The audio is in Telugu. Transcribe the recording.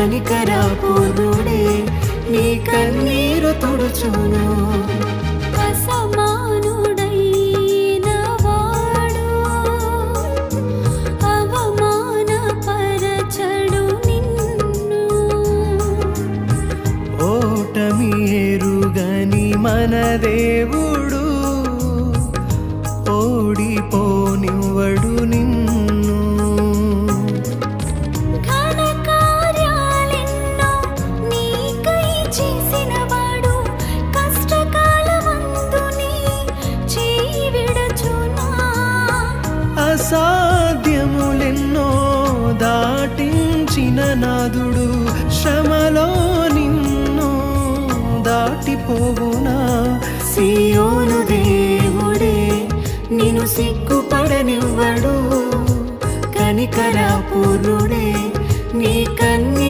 కనికరపూర్ణుడే నీ కన్నీరు తుడుచును. ఎరుగని మన దేవుడు ఓడిపోనివ్వడు నిన్ను. ఘన కార్యాలెన్నో నీకై చేసినవాడు కష్టకాలమందు నీ చేయి విడచునా. అసాధ్యములెన్నో దాటించిన నాదుడు శ్రమలో దాటిపోవునా. సియోను దేవుడే నిన్ను సిగ్గుపడనివ్వడు, కనికరపూర్ణుడే నీ కన్ని